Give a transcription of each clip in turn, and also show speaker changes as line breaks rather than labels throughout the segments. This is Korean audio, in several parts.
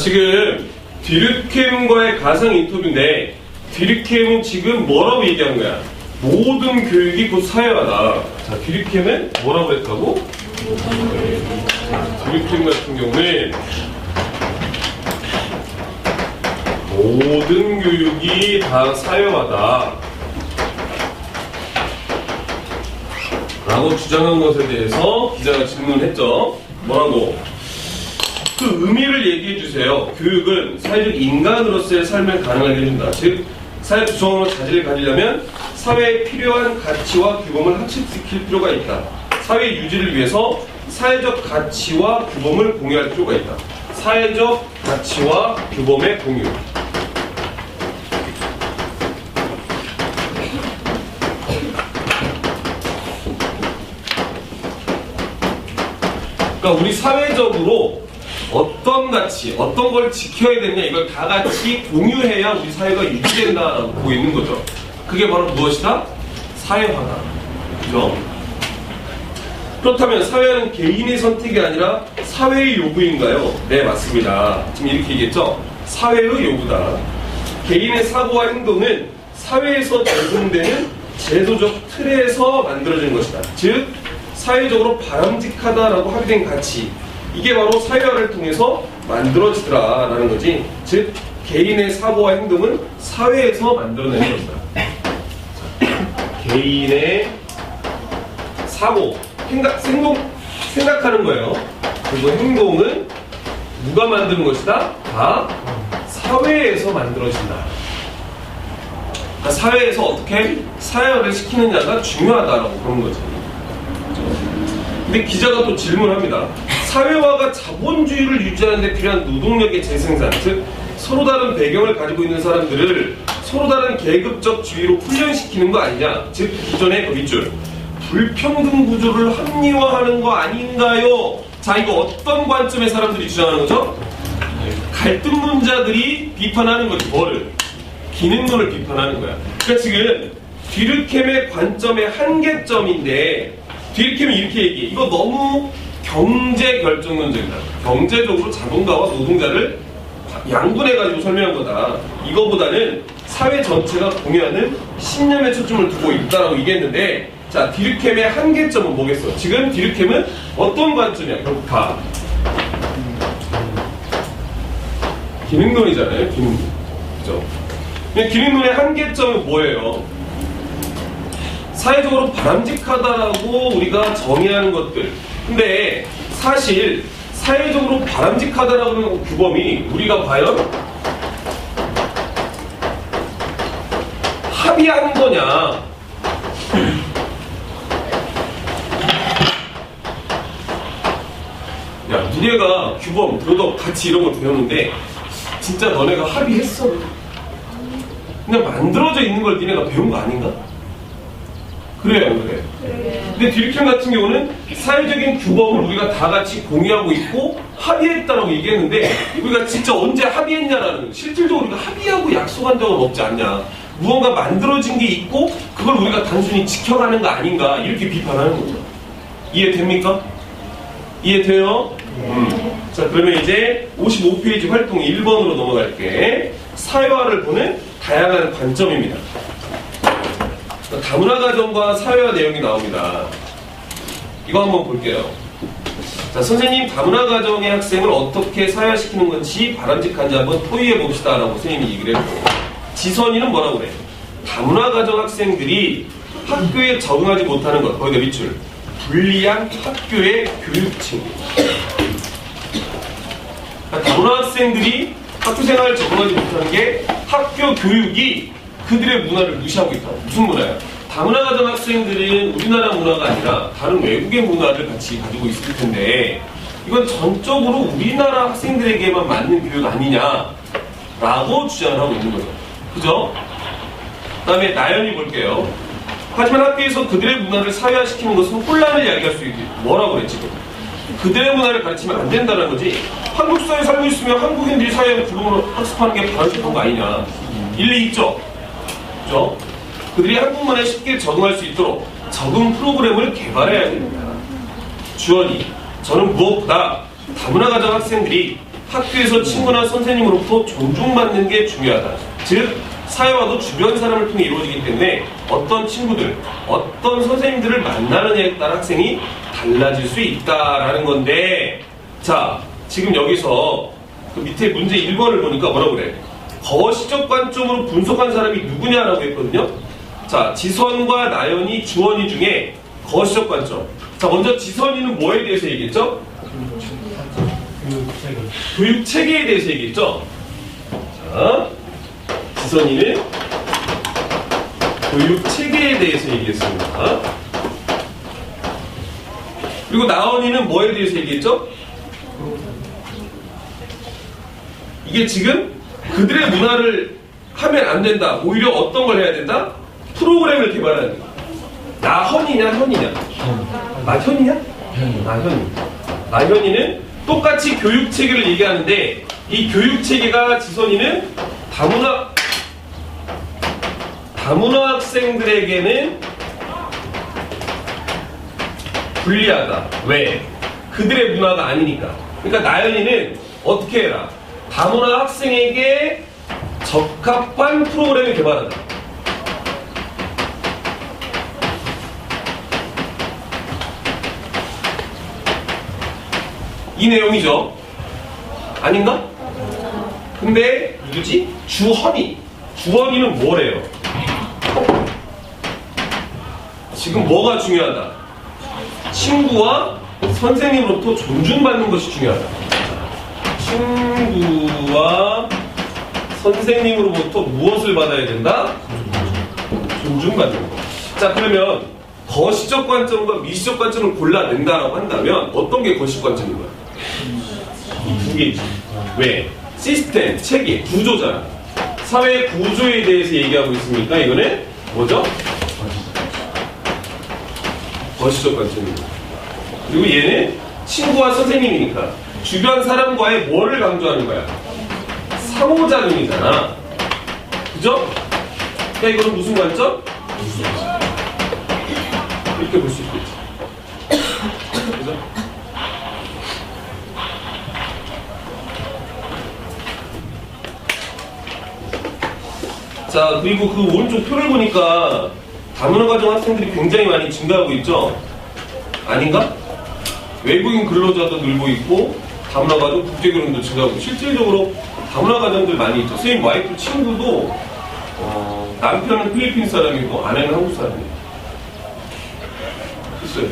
지금 디르켐과의 가상 인터뷰인데 디르켐은 지금 뭐라고 얘기한 거야? 모든 교육이 곧 사회화다. 자, 디르켐은 뭐라고 했다고? 디르켐 같은 경우는 모든 교육이 다 사회화다 라고 주장한 것에 대해서 기자가 질문을 했죠. 뭐라고? 그 의미를 얘기해 주세요. 교육은 사회적 인간으로서의 삶을 가능하게 해준다. 즉, 사회 구성원으로 자질을 가지려면 사회에 필요한 가치와 규범을 학습시킬 필요가 있다. 사회 유지를 위해서 사회적 가치와 규범을 공유할 필요가 있다. 사회적 가치와 규범의 공유. 그러니까 우리 사회적으로 어떤 가치, 어떤 걸 지켜야 되느냐 이걸 다 같이 공유해야 우리 사회가 유지된다라고 보고 있는 거죠. 그게 바로 무엇이다? 사회화다. 그죠? 그렇다면 사회화는 개인의 선택이 아니라 사회의 요구인가요? 네, 맞습니다. 지금 이렇게 얘기했죠? 사회의 요구다. 개인의 사고와 행동은 사회에서 적용되는 제도적 틀에서 만들어진 것이다. 즉, 사회적으로 바람직하다라고 합의된 가치, 이게 바로 사회화를 통해서 만들어지더라라는 거지. 즉, 개인의 사고와 행동은 사회에서 만들어내는 것이다. 개인의 사고, 생각하는 거예요. 그리고 행동은 누가 만드는 것이다? 다 사회에서 만들어진다. 그러니까 사회에서 어떻게 사회화를 시키느냐가 중요하다라고 그런 거지. 근데 기자가 또 질문합니다. 사회화가 자본주의를 유지하는 데 필요한 노동력의 재생산, 즉 서로 다른 배경을 가지고 있는 사람들을 서로 다른 계급적 주의로 훈련시키는 거 아니냐. 즉 기존의 그 밑줄 불평등 구조를 합리화하는 거 아닌가요? 자, 이거 어떤 관점의 사람들이 주장하는 거죠? 갈등 문자들이 비판하는 거지. 뭐를? 기능론을 비판하는 거야. 그러니까 지금 디르켐의 관점의 한계점인데 디르켐이 이렇게 얘기해. 이거 너무 경제 결정론적이다. 경제적으로 자본가와 노동자를 양분해가지고 설명한 거다. 이거보다는 사회 전체가 공유하는 신념에 초점을 두고 있다라고 얘기했는데, 자, 디르켐의 한계점은 뭐겠어? 지금 디르켐은 어떤 관점이야? 결국 다 기능론이잖아요. 기능론. 그죠? 기능론의 한계점은 뭐예요? 사회적으로 바람직하다라고 우리가 정의하는 것들. 근데 사실 사회적으로 바람직하다라고 하는 규범이 우리가 과연 합의하는 거냐? 야, 니네가 규범, 도덕, 가치 이런 걸 배우는데 진짜 너네가 합의했어? 그냥 만들어져 있는 걸 니네가 배운 거 아닌가? 그래요, 안 그래? 근데 디르켐 같은 경우는 사회적인 규범을 우리가 다 같이 공유하고 있고 합의했다라고 얘기했는데 우리가 진짜 언제 합의했냐라는, 실질적으로 우리가 합의하고 약속한 적은 없지 않냐. 무언가 만들어진 게 있고 그걸 우리가 단순히 지켜가는 거 아닌가, 이렇게 비판하는 거죠. 이해됩니까? 이해돼요? 자, 그러면 이제 55페이지 활동 1번으로 넘어갈게. 사회화를 보는 다양한 관점입니다. 다문화 가정과 사회화 내용이 나옵니다. 이거 한번 볼게요. 자, 선생님, 다문화 가정의 학생을 어떻게 사회화시키는 것이 바람직한지 한번 토의해 봅시다 라고 선생님이 얘기를 했고, 지선이는 뭐라고 그래? 다문화 가정 학생들이 학교에 적응하지 못하는 것, 거기다 밑줄, 불리한 학교의 교육층. 다문화 학생들이 학교 생활을 적응하지 못하는 게 학교 교육이 그들의 문화를 무시하고 있다. 무슨 문화야? 다문화 가정 학생들은 우리나라 문화가 아니라 다른 외국의 문화를 같이 가지고 있을 텐데 이건 전적으로 우리나라 학생들에게만 맞는 교육 아니냐라고 주장을 하고 있는 거죠. 그죠? 그 다음에 나연이 볼게요. 하지만 학교에서 그들의 문화를 사회화시키는 것은 혼란을 야기할 수 있다. 뭐라고 그랬지? 그들의 문화를 가르치면 안 된다는 거지. 한국 사회에 살고 있으면 한국인들이 사회를 규범으로 학습하는 게 바람직한 거 아니냐. 일리 있죠? 그죠? 그들이 한국 문화에 쉽게 적응할 수 있도록 적응 프로그램을 개발해야 됩니다. 주원이, 저는 무엇보다 다문화 가정 학생들이 학교에서 친구나 선생님으로부터 존중받는 게 중요하다. 즉 사회화도 주변 사람을 통해 이루어지기 때문에 어떤 친구들, 어떤 선생님들을 만나느냐에 따라 학생이 달라질 수 있다라는 건데, 자 지금 여기서 그 밑에 문제 1번을 보니까 뭐라고 그래? 거시적 관점으로 분석한 사람이 누구냐라고 했거든요. 자, 지선과 나연이, 주원이 중에 거시적 관점. 자, 먼저 지선이는 뭐에 대해서 얘기했죠? 교육 체계에 대해서 얘기했죠. 자, 지선이는 교육 체계에 대해서 얘기했습니다. 그리고 나연이는 뭐에 대해서 얘기했죠? 이게 지금 그들의 문화를 하면 안 된다. 오히려 어떤 걸 해야 된다? 프로그램을 개발하는 거야. 나현이냐 현이냐? 나현이냐? 나현이. 나현이는 똑같이 교육 체계를 얘기하는데 이 교육 체계가 지선이는 다문화 학생들에게는 불리하다. 왜? 그들의 문화가 아니니까. 그러니까 나연이는 어떻게 해라? 다문화 학생에게 적합한 프로그램을 개발하다. 이 내용이죠. 아닌가? 근데 누구지? 주헌이는 뭐래요? 지금 뭐가 중요하다? 친구와 선생님으로부터 존중받는 것이 중요하다. 친구와 선생님으로부터 무엇을 받아야 된다? 존중받는 것. 자, 그러면 거시적 관점과 미시적 관점을 골라낸다라고 한다면 어떤 게 거시적 관점인 거야? 이 두 개지. 왜? 시스템, 체계, 구조잖아. 사회 구조에 대해서 얘기하고 있으니까 이거는 뭐죠? 거시적 관점입니다. 그리고 얘는 친구와 선생님이니까 주변 사람과의 뭐를 강조하는 거야? 상호작용이잖아. 그죠? 그러니까 이거는 무슨 관점? 이렇게 볼 수 있겠지. 그죠? 자, 그리고 그 오른쪽 표를 보니까 다문화 가정 학생들이 굉장히 많이 증가하고 있죠? 아닌가? 외국인 근로자도 늘고 있고 다문화 가정 국제결혼도 증가하고 실질적으로 다문화 가정들 많이 있죠. 선생님 와이프 친구도 남편은 필리핀 사람이고 아내는 한국 사람이에요. 있어요.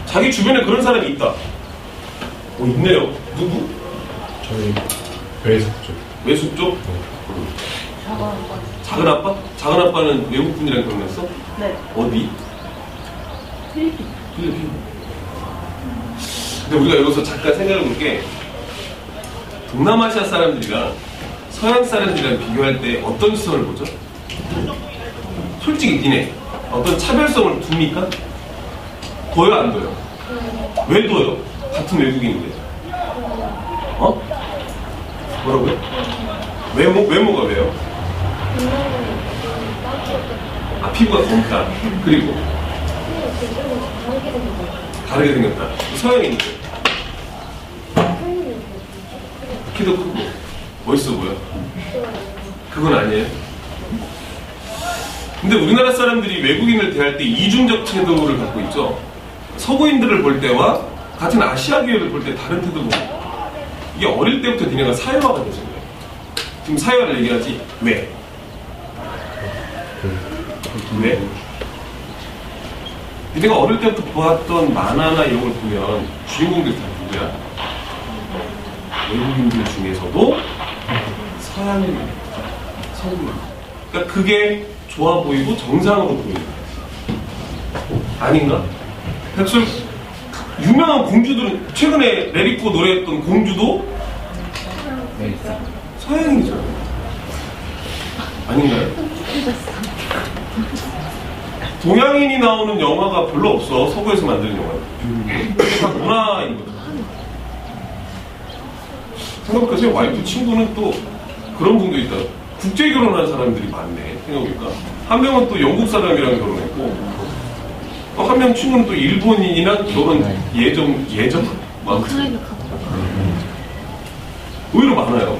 자기 주변에 그런 사람이 있다. 있네요. 누구?
저희 외숙 쪽.
외숙 쪽? 작은 아빠? 작은 아빠는 외국 분이랑 결혼했어?
네.
어디?
필리핀.
필리핀. 근데 우리가 여기서 잠깐 생각해 볼 게 동남아시아 사람들이랑 서양 사람들이랑 비교할 때 어떤 시선을 보죠? 솔직히 니네 어떤 차별성을 둡니까? 둬요 안 둬요? 왜 둬요? 같은 외국인인데. 어? 뭐라고요? 외모가 왜요? 아, 피부가 검다. 그리고 다르게 생겼다. 서양인인데 키도 크고 멋있어 보여. 그건 아니에요. 근데 우리나라 사람들이 외국인을 대할 때 이중적 태도를 갖고 있죠. 서구인들을 볼 때와 같은 아시아계를 볼 때 다른 태도를 보고, 이게 어릴 때부터 니네가 사회화가 되는 거예요. 지금 사회화를 얘기하지. 왜? 왜? 니네가 어릴 때부터 보았던 만화나 이런 걸 보면 주인공들 다 누구야? 외국인들 중에서도 서양인, 서구인. 그러니까 그게 좋아 보이고 정상으로 보이는 거야. 아닌가? 백설 유명한 공주들은 최근에 레리코 노래했던 공주도 서양인이죠. 아닌가요? 동양인이 나오는 영화가 별로 없어. 서구에서 만드는 영화는. 다 문화인 거죠. 생각해보니까 제 와이프 친구는 또 그런 분도 있다. 국제 결혼한 사람들이 많네. 생각해보니까 한 명은 또 영국 사람이랑 결혼했고, 또 한 명 친구는 또 일본인이랑 결혼 예정 막.
우크라이나 가고.
의외로 많아요.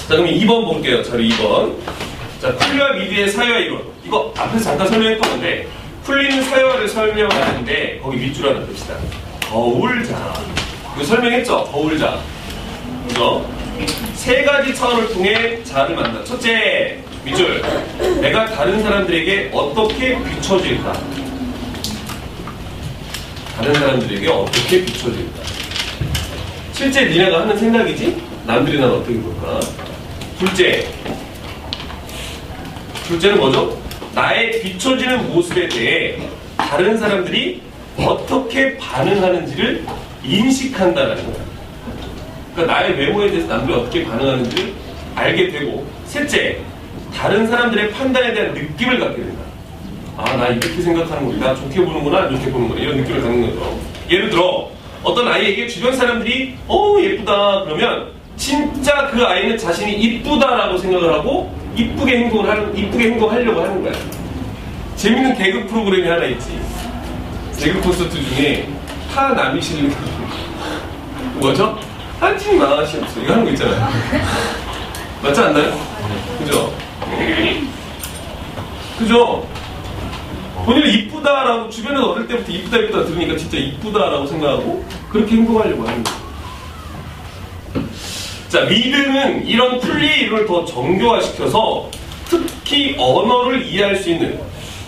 자, 그럼 2번 볼게요. 자료 2번. 자, 풀리와 미드의 사회화 이론. 이거 앞에서 잠깐 설명했던 건데, 풀리는 사회화를 설명하는데, 거기 밑줄 하나 봅시다. 거울자. 이거 설명했죠? 거울자. 그죠? 세 가지 차원을 통해 자를 만나. 첫째, 밑줄. 내가 다른 사람들에게 어떻게 비춰질까? 다른 사람들에게 어떻게 비춰질까? 실제 니네가 하는 생각이지? 남들이 난 어떻게 볼까? 둘째는 뭐죠? 나의 비춰지는 모습에 대해 다른 사람들이 어떻게 반응하는지를 인식한다는 거야. 그러니까 나의 외모에 대해서 남들이 어떻게 반응하는지를 알게 되고, 셋째, 다른 사람들의 판단에 대한 느낌을 갖게 된다. 아, 나 이렇게 생각하는구나, 나 좋게 보는구나, 안 좋게 보는구나, 이런 느낌을 갖는 거죠. 예를 들어 어떤 아이에게 주변 사람들이 예쁘다 그러면 진짜 그 아이는 자신이 이쁘다라고 생각을 하고 이쁘게 행동하려고 하는 거야. 재밌는 개그 프로그램이 하나 있지. 개그 콘서트 중에 타 남이 실는 뭐죠? 한팀 망하시 없어. 이거 하는 거 있잖아요. 맞지 않나요? 그죠? 그죠? 본인은 이쁘다라고 주변에서 어릴 때부터 이쁘다 들으니까 진짜 이쁘다라고 생각하고 그렇게 행동하려고 하는 거예요. 자, 미드는 이런 풀리의 이론을 더 정교화시켜서 특히 언어를 이해할 수 있는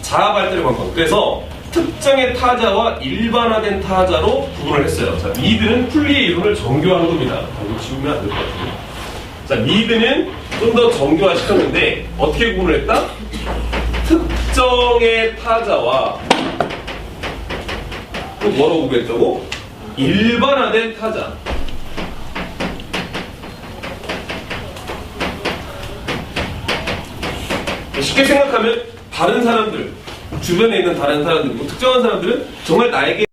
자아 발달의 방법. 그래서 특정의 타자와 일반화된 타자로 구분을 했어요. 자, 미드는 풀리의 이론을 정교화한 겁니다. 이거 지우면 안 될 것 같아요. 자, 미드는 좀 더 정교화시켰는데 어떻게 구분을 했다? 특정의 타자와 또 뭐라고 구분했다고? 일반화된 타자. 쉽게 생각하면 다른 사람들, 주변에 있는 다른 사람들, 특정한 사람들은 정말 나에게